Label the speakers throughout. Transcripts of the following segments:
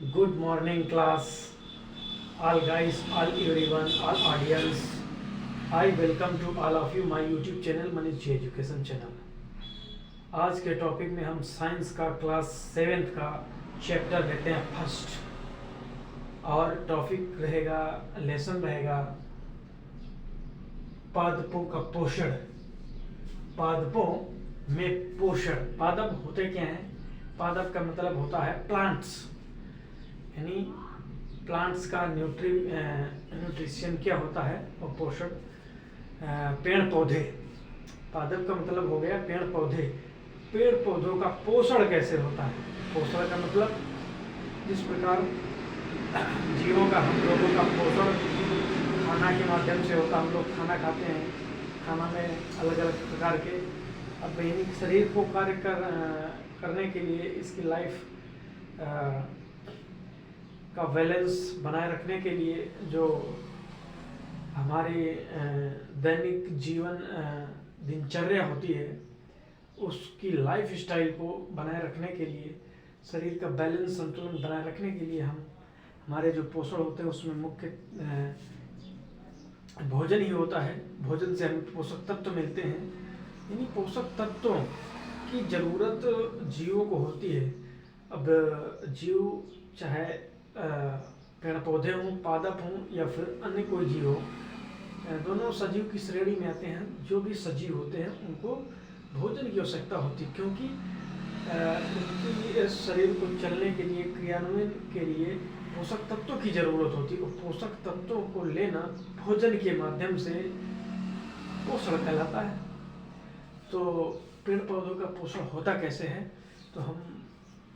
Speaker 1: Good morning, class. All guys, all everyone, all audience. I welcome to all of you my YouTube channel Manish ji education channel. आज के topic में हम science का class 7th का chapter लेते हैं first, और टॉपिक रहेगा, लेसन रहेगा पादपों का पोषण। पादपों में पोषण। पादप होते क्या हैं? पादप का मतलब होता है प्लांट्स, यानी प्लांट्स का न्यूट्रिशन क्या होता है और पोषण। पेड़ पौधे। पादप का मतलब हो गया पेड़ पौधे। पेड़ पौधों का पोषण कैसे होता है? पोषण का मतलब जिस प्रकार जीवों का, हम लोगों का पोषण खाना के माध्यम से होता है। हम लोग खाना खाते हैं, खाना में अलग अलग प्रकार के, अब दैनिक शरीर को कार्य करने के लिए, इसकी लाइफ का बैलेंस बनाए रखने के लिए, जो हमारी दैनिक जीवन दिनचर्या होती है, उसकी लाइफ स्टाइल को बनाए रखने के लिए, शरीर का बैलेंस संतुलन बनाए रखने के लिए हमारे जो पोषण होते हैं उसमें मुख्य भोजन ही होता है। भोजन से हमें पोषक तत्व मिलते हैं। यानी पोषक तत्वों की जरूरत जीवों को होती है। अब जीव चाहे पेड़ पौधे हों, पादप हों या फिर अन्य कोई जीव हो, दोनों सजीव की श्रेणी में आते हैं। जो भी सजीव होते हैं उनको भोजन की आवश्यकता होती है, क्योंकि उनकी शरीर को चलने के लिए, क्रियान्वयन के लिए पोषक तत्वों की जरूरत होती है। और पोषक तत्वों को लेना भोजन के माध्यम से पोषण कहलाता है। तो पेड़ पौधों का पोषण होता कैसे है, तो हम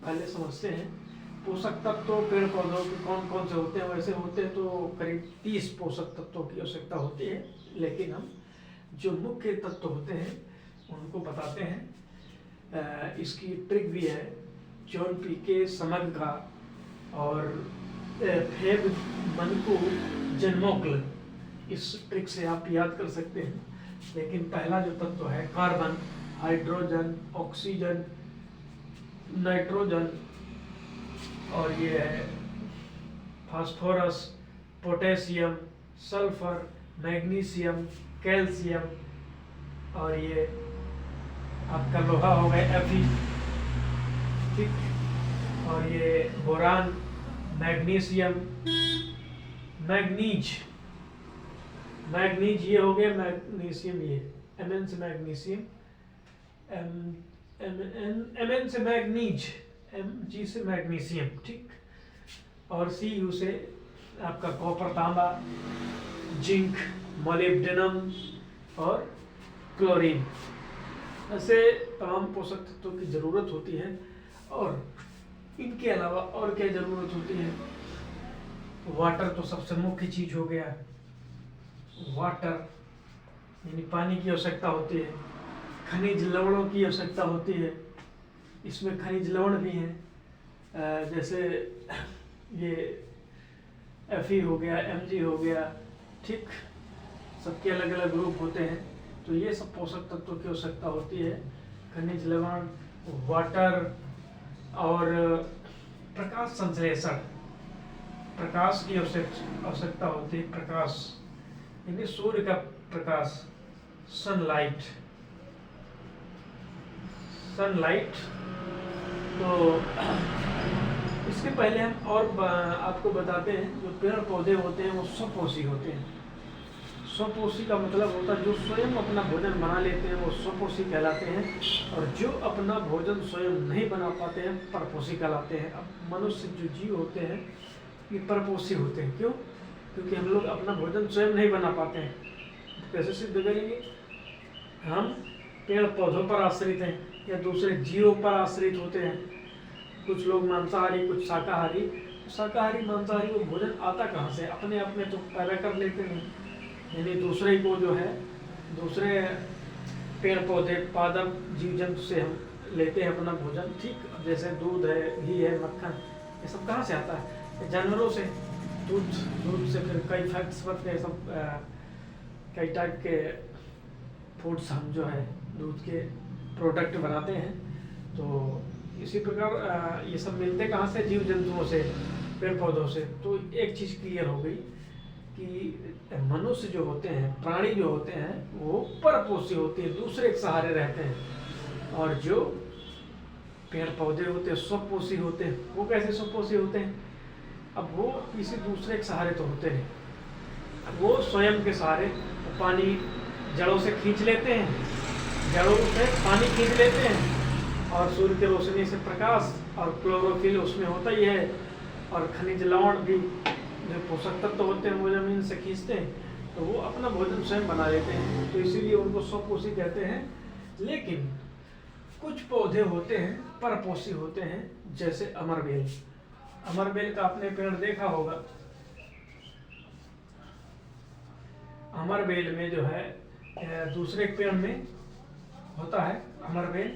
Speaker 1: पहले समझते हैं। पोषक तत्व पेड़ पौधों के कौन कौन से होते हैं? वैसे होते हैं तो करीब 30 पोषक तत्वों की आवश्यकता होती है, लेकिन हम जो मुख्य तत्व होते हैं उनको बताते हैं। इसकी ट्रिक भी है, जॉन पी के समग्र का और फेब मनकू जन्मोक्ल, इस ट्रिक से आप याद कर सकते हैं। लेकिन पहला जो तत्व है कार्बन, हाइड्रोजन, ऑक्सीजन, नाइट्रोजन, और ये है phosphorus, potassium, sulphur, magnesium, calcium, और ये आपका लोहा हो गया Fe, ठीक। और ये बोरान, मैग्नीशियम, मैग्नीज, ये हो गया मैग्नीशियम, ये Mn से मैग्नीशियम, Mn से मैग्नीज, Mg से मैग्नीशियम, ठीक। और Cu से आपका कॉपर, तांबा, जिंक, मोलिब्डेनम और क्लोरीन। ऐसे तमाम पोषक तत्वों की जरूरत होती है। और इनके अलावा और क्या जरूरत होती है? वाटर तो सबसे मुख्य चीज हो गया। वाटर यानी पानी की आवश्यकता होती है। खनिज लवणों की आवश्यकता होती है। इसमें खनिज लवण भी हैं, जैसे ये Fe हो गया, Mg हो गया, ठीक। सबके अलग अलग रूप होते हैं। तो ये सब पोषक तत्वों की आवश्यकता होती है। खनिज लवण, वाटर और प्रकाश संश्लेषण, प्रकाश की आवश्यकता होती है। प्रकाश यानी सूर्य का प्रकाश, सनलाइट। तो इसके पहले हम और आपको बताते हैं, जो पेड़ पौधे होते हैं वो स्वपोषी होते हैं। स्वपोषी का मतलब होता है जो स्वयं अपना भोजन बना लेते हैं, वो स्वपोषी कहलाते हैं। और जो अपना भोजन स्वयं नहीं बना पाते हैं, परपोषी कहलाते हैं। अब मनुष्य जो जीव होते हैं ये परपोषी होते हैं। क्यों? क्योंकि हम लोग अपना भोजन स्वयं नहीं बना पाते हैं। कैसे सिद्ध करेंगे? हम पेड़ पौधों पर आश्रित हैं या दूसरे जीवों पर आश्रित होते हैं। कुछ लोग मांसाहारी, कुछ शाकाहारी। शाकाहारी मांसाहारी को भोजन आता कहाँ से? अपने आप में तो पैदा कर लेते हैं। यानी दूसरे को जो है, दूसरे पेड़ पौधे, पादप, जीव जंतु से हम लेते हैं अपना भोजन, ठीक। जैसे दूध है, घी है, मक्खन, ये सब कहाँ से आता है? जानवरों से। दूध से फिर कई फैक्ट्स बनते हैं, सब कई टाइप के फूड्स हम जो है दूध के प्रोडक्ट बनाते हैं। तो इसी प्रकार ये सब मिलते कहाँ से, जीव जंतुओं से, पेड़ पौधों से। तो एक चीज़ क्लियर हो गई कि मनुष्य जो होते हैं, प्राणी जो होते हैं, वो परपोषी होते हैं, दूसरे के सहारे रहते हैं। और जो पेड़ पौधे होते हैं स्वपोषी होते हैं। वो कैसे स्वपोषी होते हैं? अब वो किसी दूसरे के सहारे तो होते नहीं, वो स्वयं के सहारे पानी जड़ों से खींच लेते हैं, जड़ों से पानी खींच लेते हैं, और सूर्य की रोशनी से प्रकाश, और क्लोरोफिल उसमें होता ही है, और खनिज लवण भी जो पोषक तत्व होते हैं वो जमीन से खींचते हैं, तो वो अपना भोजन स्वयं बना लेते हैं। तो इसीलिए उनको स्वपोषी कहते हैं। लेकिन कुछ पौधे होते हैं परपोषी होते हैं, जैसे अमरबेल। अमरबेल का आपने पेड़ देखा होगा। अमरबेल में जो है दूसरे पेड़ में होता है अमरबेल,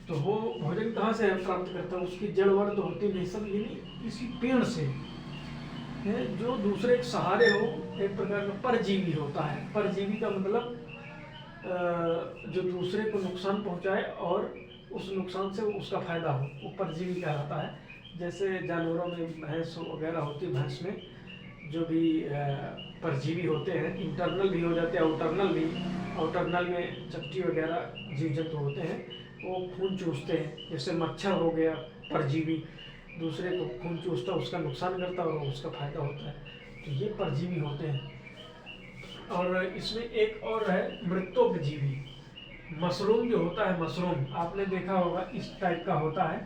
Speaker 1: तो वो भोजन कहाँ से प्राप्त करता है? उसकी जड़ वड़ तो होती नहीं, सब यानी इसी पेड़ से है, जो दूसरे के सहारे हो। एक प्रकार का परजीवी होता है। परजीवी का मतलब जो दूसरे को नुकसान पहुंचाए और उस नुकसान से उसका फायदा हो, वो परजीवी कहलाता है। जैसे जानवरों में भैंस वगैरह होती है, भैंस में जो भी परजीवी होते हैं, इंटरनल भी हो जाते हैं, आउटरनल भी। आउटरनल में चपटी वगैरह जीव जंतु होते हैं, वो खून चूसते हैं। जैसे मच्छर हो गया परजीवी, दूसरे को खून चूसता, उसका नुकसान करता और उसका फायदा होता है, तो ये परजीवी होते हैं। और इसमें एक और है मृत्योपजीवी। मशरूम जो होता है, मशरूम आपने देखा होगा, इस टाइप का होता है,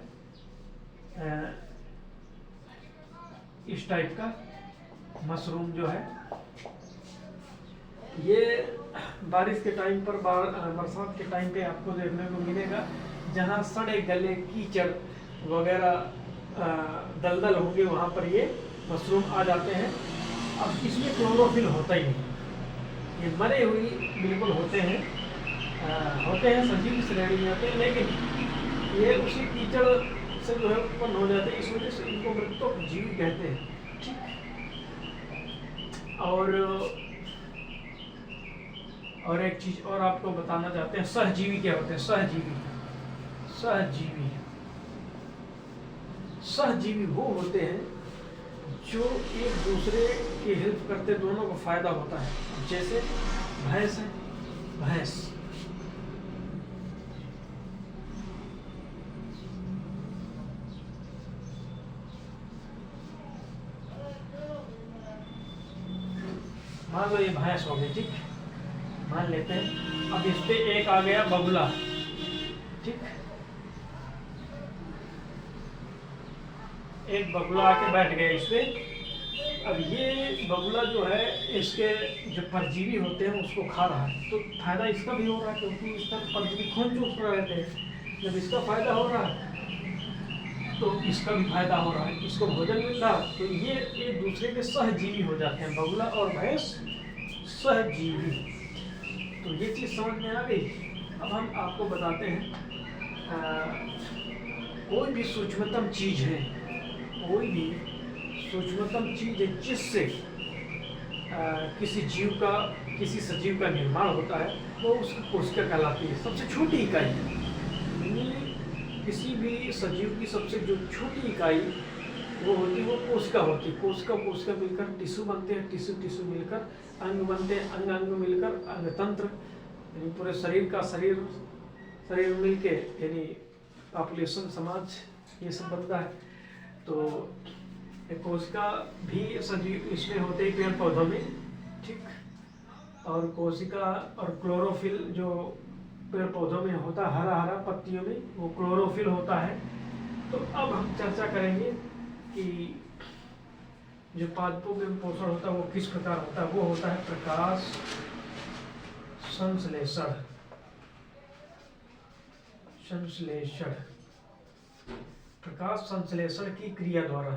Speaker 1: इस टाइप का मशरूम जो है, ये बारिश के टाइम पर, बरसात के टाइम पे आपको देखने को मिलेगा, जहाँ सड़े गले कीचड़ वगैरह दलदल होंगे, वहाँ पर ये मशरूम आ जाते हैं। अब इसमें क्लोरोफिल होता ही नहीं, ये मरे हुई बिल्कुल होते हैं, सजीव श्रेणी में आते हैं, लेकिन ये उसी कीचड़ से जो है उत्पन्न हो जाते हैं, इस वजह से इनको मृत्योपजीवी कहते हैं। ठीक। और एक चीज और आपको बताना चाहते हैं, सहजीवी क्या होते हैं? सहजीवी सहजीवी वो होते हैं जो एक दूसरे की हेल्प करते, दोनों को फायदा होता है। जैसे भैंस है, भैंस मान लो ये भैंस हो गई, ठीक, मान लेते हैं। अब इस पे एक आ गया बगुला, ठीक, एक बगुला आके बैठ गया इस पे। अब ये बगुला जो है, इसके जो परजीवी होते हैं उसको खा रहा है, तो फायदा इसका भी हो रहा है, क्योंकि इसका परजीवी खून चूस रहे थे। जब इसका फायदा हो रहा है तो इसका भी फायदा हो रहा है, इसको भोजन मिल रहा है, तो ये एक दूसरे के सहजीवी हो जाते हैं, बगुला और भैंस सहजीवी। तो ये चीज़ समझ में आ गई। अब हम आपको बताते हैं, कोई भी सूक्ष्मतम चीज़ है, कोई भी सूक्ष्मतम चीज़ है जिससे किसी जीव का, किसी सजीव का निर्माण होता है, वो उसकी कोशिका कहलाती है। सबसे छोटी इकाई, किसी भी सजीव की सबसे जो छोटी इकाई वो होती है, वो कोशिका होती है। कोशिका मिलकर टिश्यू बनते हैं, टिश्यू मिलकर अंग बनते हैं, अंग मिलकर अंग तंत्र, यानी पूरे शरीर का शरीर मिलके यानी पॉपुलेशन, समाज, ये सब बनता है। तो कोशिका भी सजीव इसमें होते हैं, पेड़ पौधों में, ठीक। और कोशिका और क्लोरोफिल जो पेड़ पौधों में होता है, हरा हरा पत्तियों में, वो क्लोरोफिल होता है। तो अब हम चर्चा करेंगे कि जो पादपों में पोषण होता है वो किस प्रकार होता है। वो होता है प्रकाश संश्लेषण। प्रकाश संश्लेषण की क्रिया द्वारा,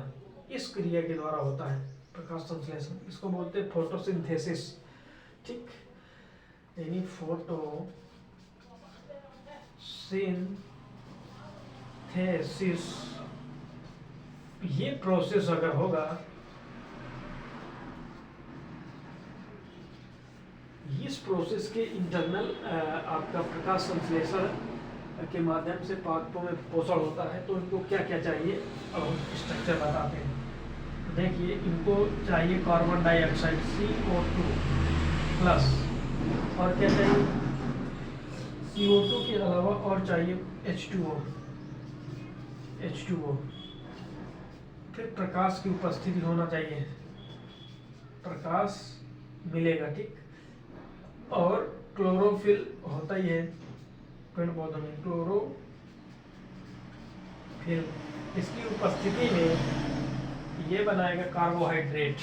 Speaker 1: इस क्रिया के द्वारा होता है प्रकाश संश्लेषण। इसको बोलते हैं फोटोसिंथेसिस, ठीक, यानी फोटोसिंथेसिस। ये प्रोसेस अगर होगा, इस प्रोसेस के इंटरनल आपका प्रकाश संश्लेषण के माध्यम से पादपों में पोषण होता है। तो इनको क्या क्या चाहिए, अब हम स्ट्रक्चर बताते हैं। देखिए, इनको चाहिए कार्बन डाइऑक्साइड CO2 प्लस, और क्या चाहिए, CO2 के अलावा और चाहिए H2O। फिर प्रकाश की उपस्थिति होना चाहिए, प्रकाश मिलेगा, ठीक। और क्लोरोफिल होता ही है पेड़ पौधों में, क्लोरोफिल। इसकी उपस्थिति में ये बनाएगा कार्बोहाइड्रेट,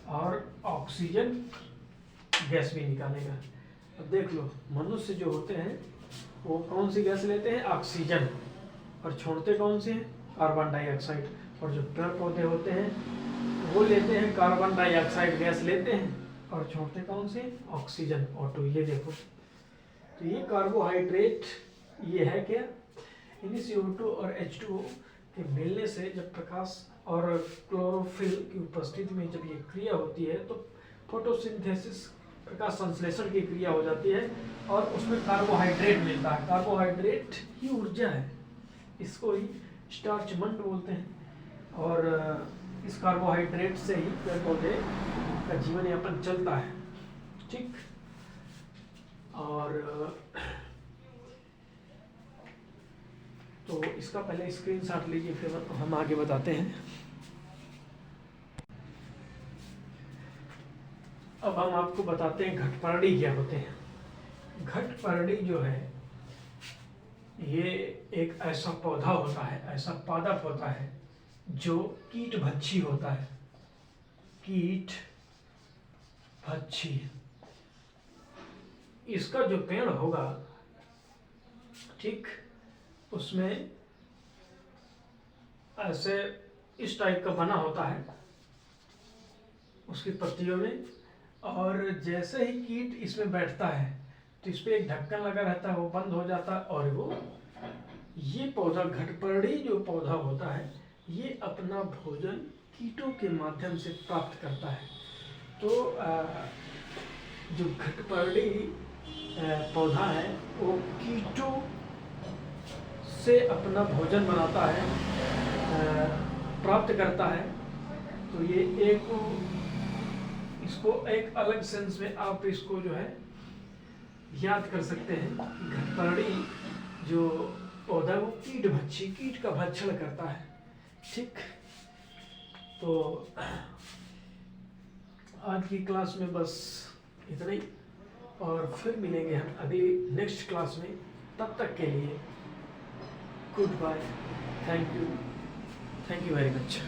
Speaker 1: और ऑक्सीजन गैस भी निकालेगा। अब देख लो, मनुष्य जो होते हैं वो कौन सी गैस लेते हैं, ऑक्सीजन, और छोड़ते कौन से हैं, कार्बन डाइऑक्साइड। और जो पेड़ पौधे होते हैं वो लेते हैं कार्बन डाइऑक्साइड गैस लेते हैं, और छोड़ते कौन से, ऑक्सीजन, O2। ये देखो, तो ये कार्बोहाइड्रेट ये है क्या, इन CO2 और H2O के मिलने से जब प्रकाश और क्लोरोफिल की उपस्थिति में जब ये क्रिया होती है तो फोटोसिंथेसिस, प्रकाश संश्लेषण की क्रिया हो जाती है, और उसमें कार्बोहाइड्रेट मिलता है। कार्बोहाइड्रेट ही ऊर्जा है, इसको ही स्टार्चमंट बोलते हैं। और इस कार्बोहाइड्रेट से ही पेड़ पौधे का जीवन यापन चलता है, ठीक। और तो इसका पहले स्क्रीनशॉट लीजिए, फिर हम आगे बताते हैं। अब हम आपको बताते हैं घटपर्णी क्या होते हैं। घटपर्णी जो है ये एक ऐसा पौधा होता है, ऐसा पादप होता है जो कीट भक्षी होता है, कीट भक्षी। इसका जो पेड़ होगा, ठीक, उसमें ऐसे इस टाइप का बना होता है उसकी पत्तियों में, और जैसे ही कीट इसमें बैठता है तो इस पे एक ढक्कन लगा रहता है, वो बंद हो जाता है, और वो ये पौधा, घटपर्णी जो पौधा होता है, ये अपना भोजन कीटों के माध्यम से प्राप्त करता है। तो जो घटपर्णी पौधा है वो कीटों से अपना भोजन बनाता है, प्राप्त करता है। तो ये एक, इसको एक अलग सेंस में आप इसको जो है याद कर सकते हैं कि घटपर्णी जो पौधा वो कीट भक्षी, कीट का भक्षण करता है, ठीक। तो आज की क्लास में बस इतना ही, और फिर मिलेंगे हम अगली नेक्स्ट क्लास में। तब तक के लिए goodbye, thank you very much.